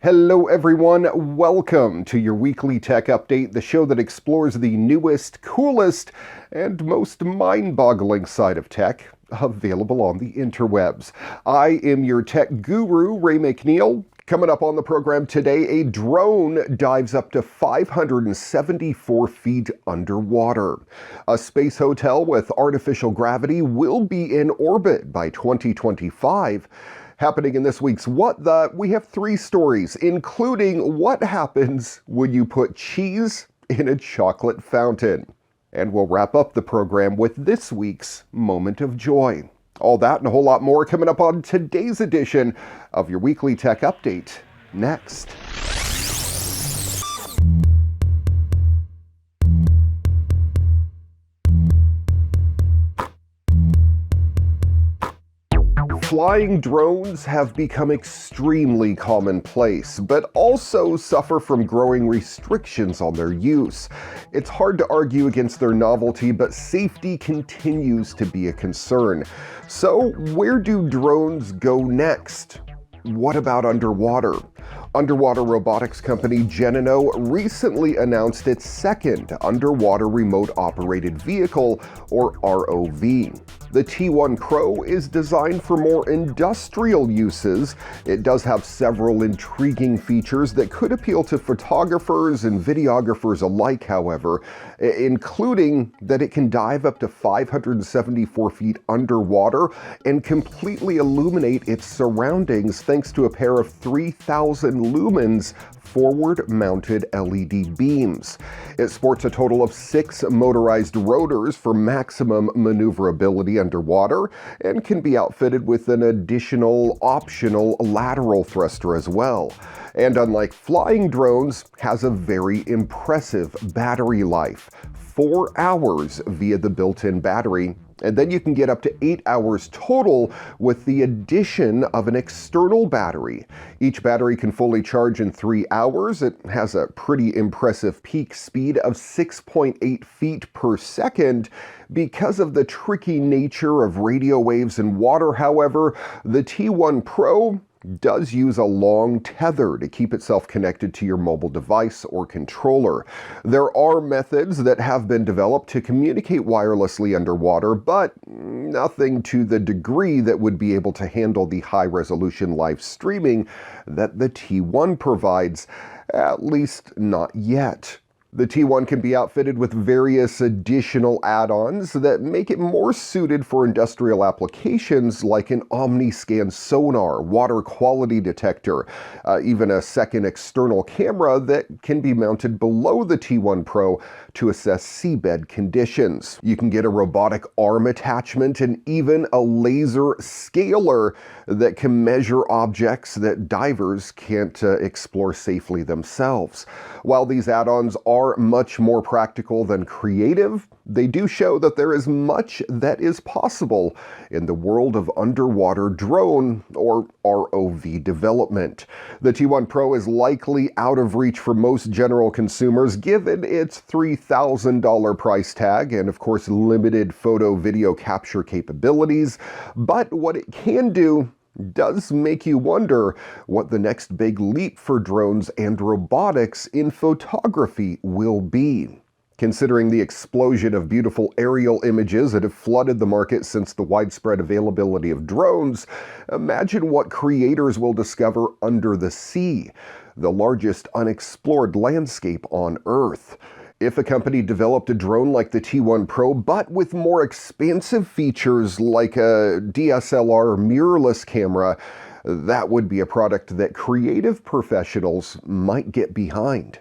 Hello everyone, welcome to your weekly tech update, the show that explores the newest, coolest, and most mind-boggling side of tech available on the interwebs. I am your tech guru, Ray McNeil. Coming up on the program today, a drone dives up to 574 feet underwater. A space hotel with artificial gravity will be in orbit by 2025. Happening in this week's What The, we have 3 stories, including what happens when you put cheese in a chocolate fountain. And we'll wrap up the program with this week's Moment of Joy. All that and a whole lot more coming up on today's edition of your weekly tech update. Next. Flying drones have become extremely commonplace, but also suffer from growing restrictions on their use. It's hard to argue against their novelty, but safety continues to be a concern. So, where do drones go next? What about underwater? Underwater robotics company Geneinno recently announced its second underwater remote-operated vehicle, or ROV. The T1 Pro is designed for more industrial uses. It does have several intriguing features that could appeal to photographers and videographers alike, however, including that it can dive up to 574 feet underwater and completely illuminate its surroundings thanks to a pair of 3,000 lumens forward-mounted LED beams. It sports a total of 6 motorized rotors for maximum maneuverability underwater and can be outfitted with an additional optional lateral thruster as well. And unlike flying drones, has a very impressive battery life. 4 hours via the built-in battery, and then you can get up to 8 hours total with the addition of an external battery. Each battery can fully charge in 3 hours. It has a pretty impressive peak speed of 6.8 feet per second. Because of the tricky nature of radio waves and water, however, the T1 Pro does use a long tether to keep itself connected to your mobile device or controller. There are methods that have been developed to communicate wirelessly underwater, but nothing to the degree that would be able to handle the high-resolution live streaming that the T1 provides, at least not yet. The T1 can be outfitted with various additional add-ons that make it more suited for industrial applications like an Omniscan sonar, water quality detector, even a second external camera that can be mounted below the T1 Pro to assess seabed conditions. You can get a robotic arm attachment and even a laser scaler that can measure objects that divers can't explore safely themselves. While these add-ons are much more practical than creative, they do show that there is much that is possible in the world of underwater drone or ROV development. The T1 Pro is likely out of reach for most general consumers given its $3,000 price tag and of course limited photo video capture capabilities, but what it can do does make you wonder what the next big leap for drones and robotics in photography will be. Considering the explosion of beautiful aerial images that have flooded the market since the widespread availability of drones, imagine what creators will discover under the sea, the largest unexplored landscape on Earth. If a company developed a drone like the T1 Pro, but with more expansive features like a DSLR mirrorless camera, that would be a product that creative professionals might get behind.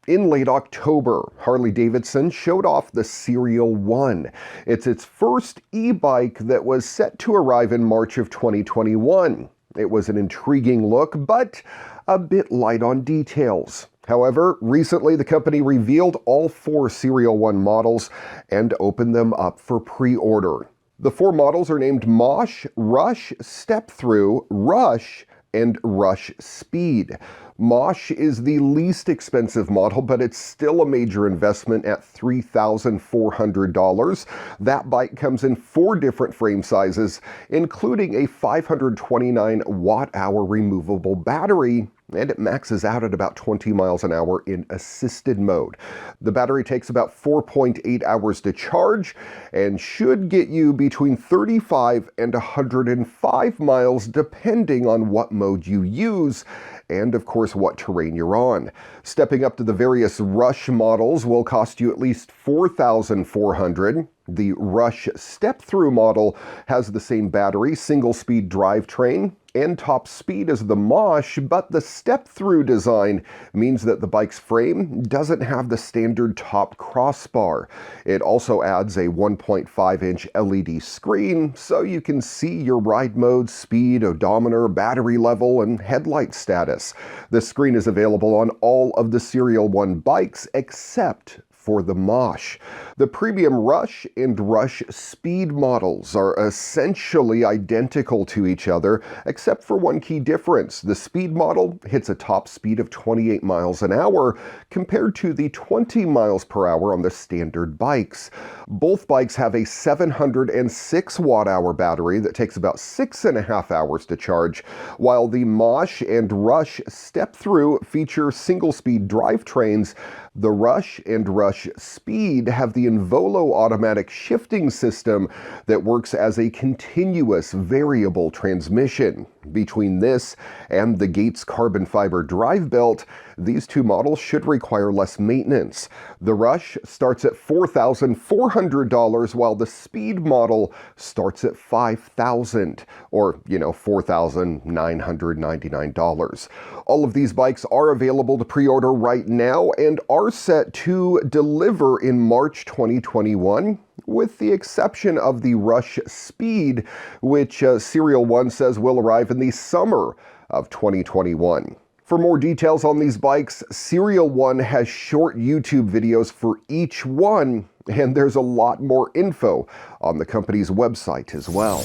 In late October, Harley-Davidson showed off the Serial 1. It's its first e-bike that was set to arrive in March of 2021. It was an intriguing look, but a bit light on details. However, recently the company revealed all 4 Serial 1 models and opened them up for pre-order. The 4 models are named Mosh, Rush, Step Through, Rush, and Rush Speed. Mosh is the least expensive model, but it's still a major investment at $3,400. That bike comes in 4 different frame sizes, including a 529 watt-hour removable battery and it maxes out at about 20 miles an hour in assisted mode. The battery takes about 4.8 hours to charge and should get you between 35 and 105 miles depending on what mode you use and of course what terrain you're on. Stepping up to the various Rush models will cost you at least $4,400. The Rush step-through model has the same battery, single-speed drivetrain, and top speed as the Mosh, but the step-through design means that the bike's frame doesn't have the standard top crossbar. It also adds a 1.5-inch LED screen, so you can see your ride mode, speed, odometer, battery level, and headlight status. The screen is available on all of the Serial 1 bikes except for the Mosh. The premium Rush and Rush Speed models are essentially identical to each other, except for one key difference. The Speed model hits a top speed of 28 miles an hour compared to the 20 miles per hour on the standard bikes. Both bikes have a 706 watt-hour battery that takes about 6.5 hours to charge, while the Mosh and Rush step-through feature single-speed drivetrains. The Rush and Rush Speed have the Involo automatic shifting system that works as a continuous variable transmission. Between this and the Gates carbon fiber drive belt, these two models should require less maintenance. The Rush starts at $4,400, while the Speed model starts at $5,000, or, $4,999. All of these bikes are available to pre-order right now and are set to deliver in March 2021. With the exception of the Rush Speed, which Serial 1 says will arrive in the summer of 2021. For more details on these bikes, Serial 1 has short YouTube videos for each one, and there's a lot more info on the company's website as well.